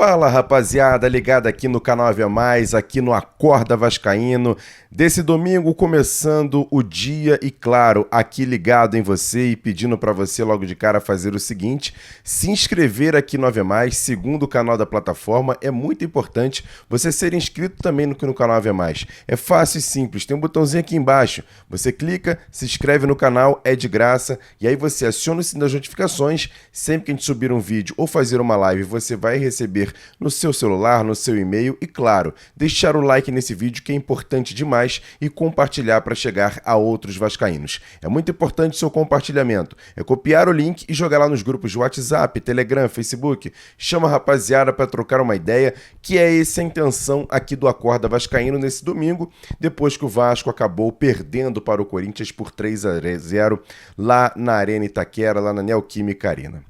Fala, rapaziada, ligada aqui no canal Ave Mais, aqui no Acorda Vascaíno, desse domingo começando o dia e claro, aqui ligado em você e pedindo para você logo de cara fazer o seguinte, se inscrever aqui no Ave Mais, segundo o canal da plataforma, é muito importante você ser inscrito também no canal Ave Mais. É fácil e simples, tem um botãozinho aqui embaixo, você clica, se inscreve no canal, é de graça, e aí você aciona o sininho das notificações, sempre que a gente subir um vídeo ou fazer uma live, você vai receber no seu celular, no seu e-mail e, claro, deixar o like nesse vídeo que é importante demais e compartilhar para chegar a outros vascaínos. É muito importante o seu compartilhamento. É copiar o link e jogar lá nos grupos de WhatsApp, Telegram, Facebook. Chama a rapaziada para trocar uma ideia, que é essa a intenção aqui do Acorda Vascaíno nesse domingo, depois que o Vasco acabou perdendo para o Corinthians por 3-0 lá na Arena Itaquera, lá na Neoquímica Arena.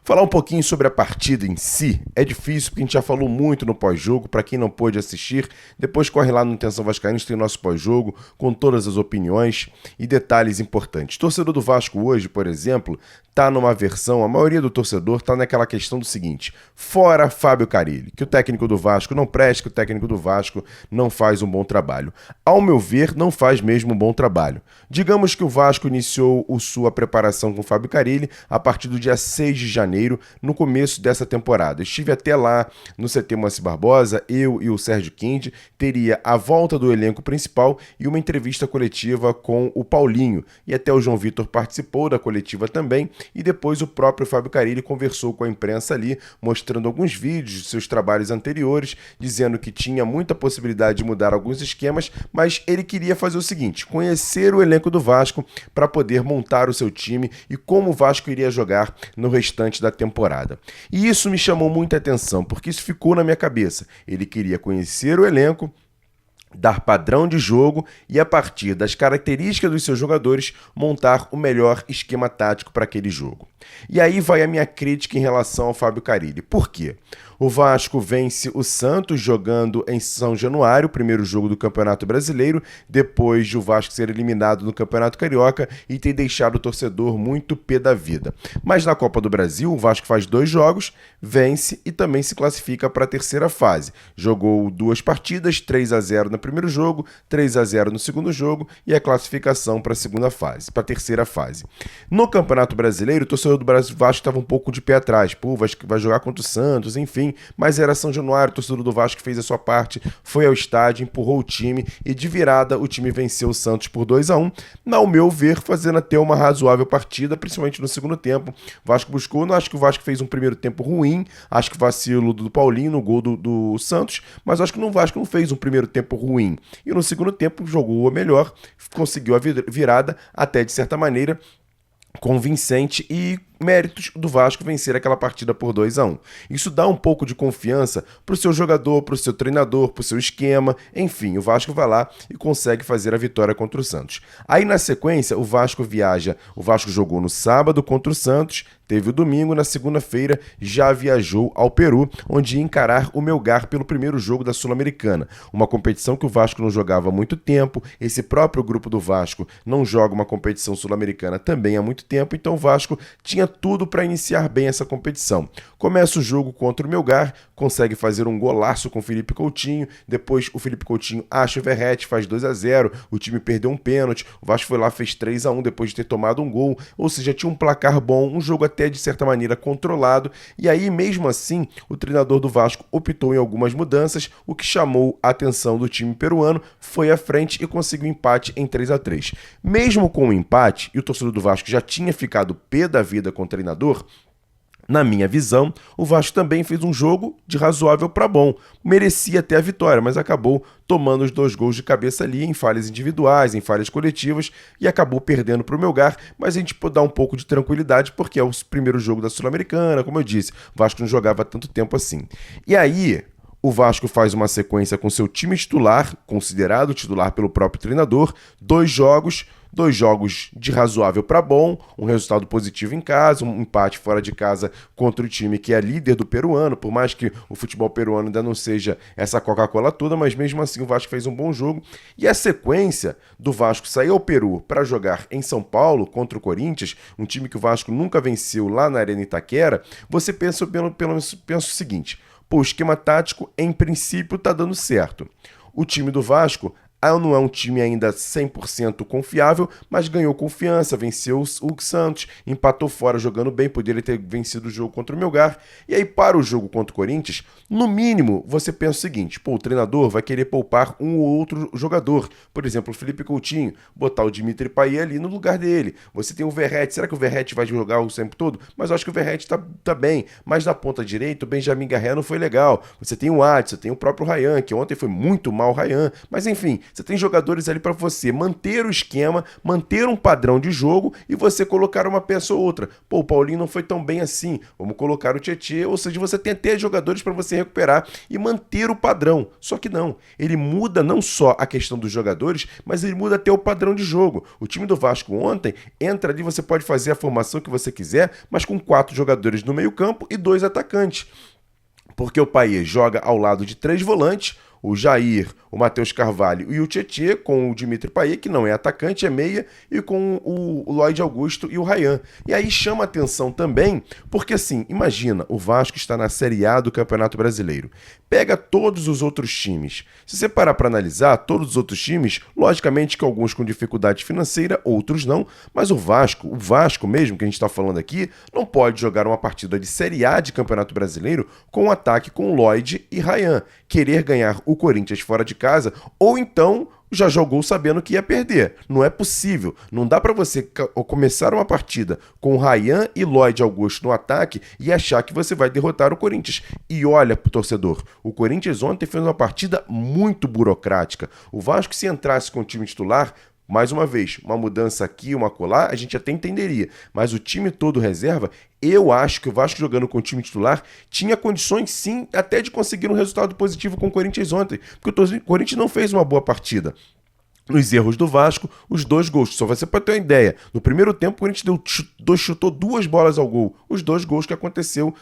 Falar um pouquinho sobre a partida em si é difícil porque a gente já falou muito no pós-jogo. Para quem não pôde assistir, depois corre lá no Intenção Vascaína, tem o nosso pós-jogo com todas as opiniões e detalhes importantes. O torcedor do Vasco hoje, por exemplo, tá numa versão, a maioria do torcedor tá naquela questão do seguinte: fora Fábio Carille, que o técnico do Vasco não presta, que o técnico do Vasco não faz um bom trabalho. Ao meu ver, não faz mesmo um bom trabalho. Digamos que o Vasco iniciou sua preparação com o Fábio Carille a partir do dia 6 de janeiro, no começo dessa temporada. Estive até lá no CT Moacir Barbosa, eu e o Sérgio Kind, teria a volta do elenco principal e uma entrevista coletiva com o Paulinho. E até o João Vitor participou da coletiva também, e depois o próprio Fábio Carille conversou com a imprensa ali, mostrando alguns vídeos de seus trabalhos anteriores, dizendo que tinha muita possibilidade de mudar alguns esquemas, mas ele queria fazer o seguinte: conhecer o elenco do Vasco para poder montar o seu time e como o Vasco iria jogar no restante da temporada. E isso me chamou muita atenção, porque isso ficou na minha cabeça. Ele queria conhecer o elenco, dar padrão de jogo e, a partir das características dos seus jogadores, montar o melhor esquema tático para aquele jogo. E aí vai a minha crítica em relação ao Fábio Carille. Por quê? O Vasco vence o Santos jogando em São Januário, o primeiro jogo do Campeonato Brasileiro, depois de o Vasco ser eliminado no Campeonato Carioca e ter deixado o torcedor muito pé da vida. Mas na Copa do Brasil, o Vasco faz 2 jogos, vence e também se classifica para a terceira fase. Jogou 2 partidas, 3-0 no primeiro jogo, 3-0 no segundo jogo e a classificação para a segunda fase, para a terceira fase. No Campeonato Brasileiro, o torcedor do Vasco estava um pouco de pé atrás. Pô, vai jogar contra o Santos, enfim. Mas era São Januário, o torcedor do Vasco fez a sua parte, foi ao estádio, empurrou o time e de virada o time venceu o Santos por 2-1, ao meu ver, fazendo até uma razoável partida, principalmente no segundo tempo. O Vasco buscou, não acho que o Vasco fez um primeiro tempo ruim, acho que vacilo do Paulinho no gol do Santos, mas acho que o Vasco não fez um primeiro tempo ruim. E no segundo tempo jogou melhor, conseguiu a virada, até de certa maneira convincente, e méritos do Vasco vencer aquela partida por 2-1. Isso dá um pouco de confiança para o seu jogador, para o seu treinador, para o seu esquema, enfim, o Vasco vai lá e consegue fazer a vitória contra o Santos. Aí na sequência o Vasco jogou no sábado contra o Santos, teve o domingo, na segunda-feira já viajou ao Peru, onde ia encarar o Melgar pelo primeiro jogo da Sul-Americana, uma competição que o Vasco não jogava há muito tempo, esse próprio grupo do Vasco não joga uma competição sul-americana também há muito tempo, então o Vasco tinha tudo para iniciar bem essa competição. Começa o jogo contra o Melgar, consegue fazer um golaço com o Felipe Coutinho, depois o Felipe Coutinho acha o Verratti, faz 2-0, o time perdeu um pênalti, o Vasco foi lá, fez 3-1 depois de ter tomado um gol, ou seja, tinha um placar bom, um jogo até de certa maneira controlado, e aí mesmo assim o treinador do Vasco optou em algumas mudanças, o que chamou a atenção do time peruano, foi à frente e conseguiu empate em 3-3. Mesmo com o empate, e o torcedor do Vasco já tinha ficado pé da vida com o treinador, na minha visão, o Vasco também fez um jogo de razoável para bom. Merecia até a vitória, mas acabou tomando os 2 gols de cabeça ali em falhas individuais, em falhas coletivas, e acabou perdendo para o Melgar, mas a gente pode dar um pouco de tranquilidade porque é o primeiro jogo da Sul-Americana, como eu disse, o Vasco não jogava tanto tempo assim. E aí o Vasco faz uma sequência com seu time titular, considerado titular pelo próprio treinador, 2 jogos de razoável para bom, um resultado positivo em casa, um empate fora de casa contra o time que é líder do peruano, por mais que o futebol peruano ainda não seja essa Coca-Cola toda, mas mesmo assim o Vasco fez um bom jogo. E a sequência do Vasco sair ao Peru para jogar em São Paulo contra o Corinthians, um time que o Vasco nunca venceu lá na Arena Itaquera, você pensa o seguinte: Pô, o esquema tático, em princípio, tá dando certo. O time do Vasco não é um time ainda 100% confiável, mas ganhou confiança, venceu o Santos, empatou fora jogando bem, poderia ter vencido o jogo contra o Melgar. E aí, para o jogo contra o Corinthians, no mínimo, você pensa o seguinte, pô, o treinador vai querer poupar um ou outro jogador. Por exemplo, o Felipe Coutinho, botar o Dimitri Payet ali no lugar dele. Você tem o Verratti, será que o Verratti vai jogar o tempo todo? Mas eu acho que o Verratti tá bem. Mas na ponta direita, o Benjamin Garré não foi legal. Você tem o Adson, tem o próprio Ryan, que ontem foi muito mal o Ryan. Mas enfim, você tem jogadores ali para você manter o esquema, manter um padrão de jogo e você colocar uma peça ou outra. Pô, o Paulinho não foi tão bem assim, vamos colocar o Tietê, ou seja, você tem até jogadores para você recuperar e manter o padrão. Só que não, ele muda não só a questão dos jogadores, mas ele muda até o padrão de jogo. O time do Vasco ontem entra ali, você pode fazer a formação que você quiser, mas com 4 jogadores no meio-campo e 2 atacantes. Porque o Payet joga ao lado de 3 volantes, o Jair, o Matheus Carvalho e o Tietê, com o Dimitri Payet, que não é atacante, é meia, e com o Lloyd Augusto e o Ryan. E aí chama atenção também, porque assim, imagina, o Vasco está na Série A do Campeonato Brasileiro. Pega todos os outros times. Se você parar para analisar, todos os outros times, logicamente que alguns com dificuldade financeira, outros não, mas o Vasco mesmo, que a gente está falando aqui, não pode jogar uma partida de Série A de Campeonato Brasileiro com um ataque com Lloyd e Ryan. Querer ganhar o Corinthians fora de casa, ou então já jogou sabendo que ia perder. Não é possível. Não dá para você começar uma partida com Ryan e Lloyd Augusto no ataque e achar que você vai derrotar o Corinthians. E olha pro torcedor, o Corinthians ontem fez uma partida muito burocrática. O Vasco, se entrasse com o time titular, mais uma vez, uma mudança aqui, uma colar, a gente até entenderia. Mas o time todo reserva, eu acho que o Vasco jogando com o time titular tinha condições sim até de conseguir um resultado positivo com o Corinthians ontem. Porque o Corinthians não fez uma boa partida. Nos erros do Vasco, os 2 gols. Só você pode ter uma ideia. No primeiro tempo, o Corinthians chutou 2 bolas ao gol. Os 2 gols que aconteceram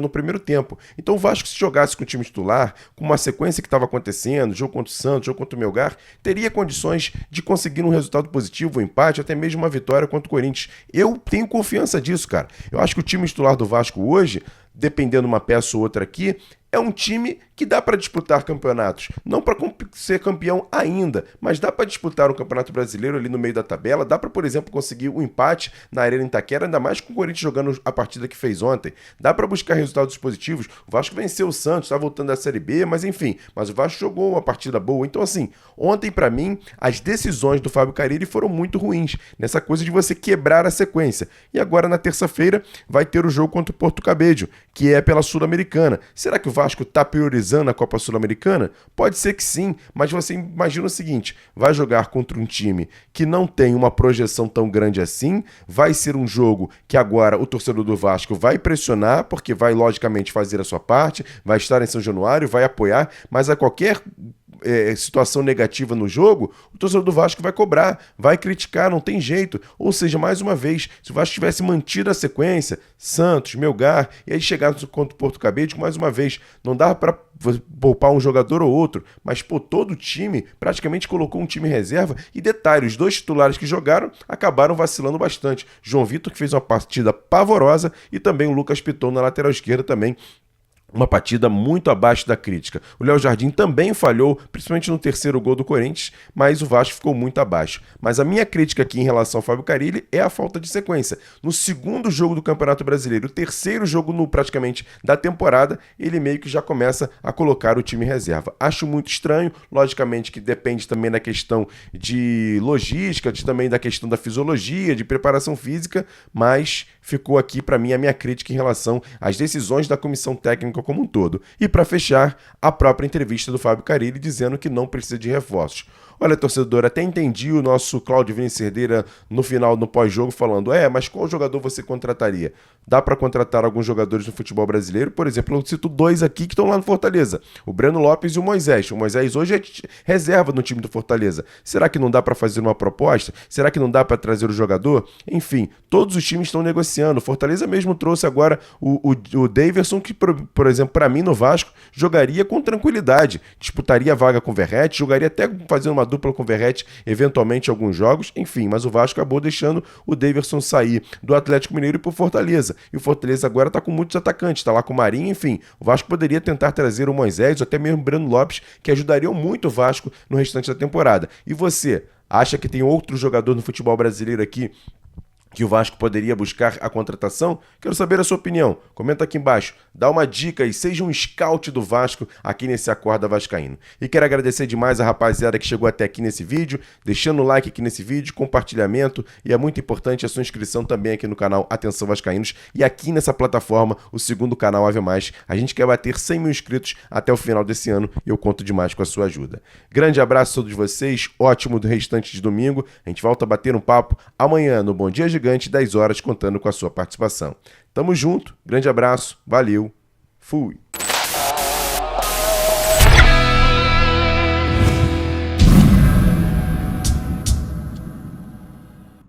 no primeiro tempo. Então o Vasco, se jogasse com o time titular, com uma sequência que estava acontecendo, jogo contra o Santos, jogo contra o Melgar, teria condições de conseguir um resultado positivo, um empate, até mesmo uma vitória contra o Corinthians. Eu tenho confiança disso, cara. Eu acho que o time titular do Vasco hoje, dependendo de uma peça ou outra aqui, é um time que dá para disputar campeonatos. Não para ser campeão ainda, mas dá para disputar um campeonato brasileiro ali no meio da tabela. Dá para, por exemplo, conseguir um empate na Arena Itaquera, ainda mais com o Corinthians jogando a partida que fez ontem. Dá para buscar resultados positivos. O Vasco venceu o Santos, está voltando da Série B, mas enfim. Mas o Vasco jogou uma partida boa. Então, assim, ontem, para mim, as decisões do Fábio Carille foram muito ruins. Nessa coisa de você quebrar a sequência. E agora, na terça-feira, vai ter o jogo contra o Porto Cabedelo, que é pela Sul-Americana. Será que o Vasco está priorizando a Copa Sul-Americana? Pode ser que sim, mas você imagina o seguinte, vai jogar contra um time que não tem uma projeção tão grande assim, vai ser um jogo que agora o torcedor do Vasco vai pressionar, porque vai logicamente fazer a sua parte, vai estar em São Januário, vai apoiar, mas a qualquer situação negativa no jogo, o torcedor do Vasco vai cobrar, vai criticar, não tem jeito. Ou seja, mais uma vez, se o Vasco tivesse mantido a sequência, Santos, Melgar, e aí chegar contra o Porto Cabedelo, mais uma vez, não dava para poupar um jogador ou outro, mas todo o time praticamente colocou um time reserva. E detalhe, os 2 titulares que jogaram acabaram vacilando bastante. João Vitor, que fez uma partida pavorosa, e também o Lucas Piton na lateral esquerda também. Uma partida muito abaixo da crítica. O Léo Jardim também falhou, principalmente no terceiro gol do Corinthians, mas o Vasco ficou muito abaixo. Mas a minha crítica aqui em relação ao Fábio Carille é a falta de sequência. No segundo jogo do Campeonato Brasileiro, o terceiro jogo praticamente da temporada, ele meio que já começa a colocar o time reserva. Acho muito estranho, logicamente que depende também da questão de logística, também da questão da fisiologia, de preparação física, mas ficou aqui para mim a minha crítica em relação às decisões da comissão técnica como um todo. E para fechar, a própria entrevista do Fábio Carille dizendo que não precisa de reforços. Olha, torcedor, até entendi o nosso Claudio Vini Cerdeira no final, no pós-jogo, falando, mas qual jogador você contrataria? Dá para contratar alguns jogadores no futebol brasileiro, por exemplo, eu cito 2 aqui que estão lá no Fortaleza, o Breno Lopes e o Moisés. O Moisés hoje é reserva no time do Fortaleza. Será que não dá para fazer uma proposta? Será que não dá para trazer o jogador? Enfim, todos os times estão negociando. O Fortaleza mesmo trouxe agora o Daverson, que, por exemplo, para mim no Vasco, jogaria com tranquilidade. Disputaria a vaga com o Verratti, jogaria até fazendo uma dupla com o Verratti, eventualmente alguns jogos, enfim, mas o Vasco acabou deixando o Daverson sair do Atlético Mineiro e pro Fortaleza. E o Fortaleza agora tá com muitos atacantes, tá lá com o Marinho, enfim. O Vasco poderia tentar trazer o Moisés ou até mesmo o Breno Lopes, que ajudariam muito o Vasco no restante da temporada. E você, acha que tem outro jogador no futebol brasileiro aqui que o Vasco poderia buscar a contratação? Quero saber a sua opinião. Comenta aqui embaixo, dá uma dica e seja um scout do Vasco aqui nesse Acorda Vascaíno. E quero agradecer demais a rapaziada que chegou até aqui nesse vídeo, deixando o like aqui nesse vídeo, compartilhamento, e é muito importante a sua inscrição também aqui no canal Atenção Vascaínos e aqui nessa plataforma, o segundo canal Ave Mais. A gente quer bater 100 mil inscritos até o final desse ano e eu conto demais com a sua ajuda. Grande abraço a todos vocês, ótimo do restante de domingo. A gente volta a bater um papo amanhã no Bom Dia Gigante, 10 horas, contando com a sua participação. Tamo junto, grande abraço, valeu, fui!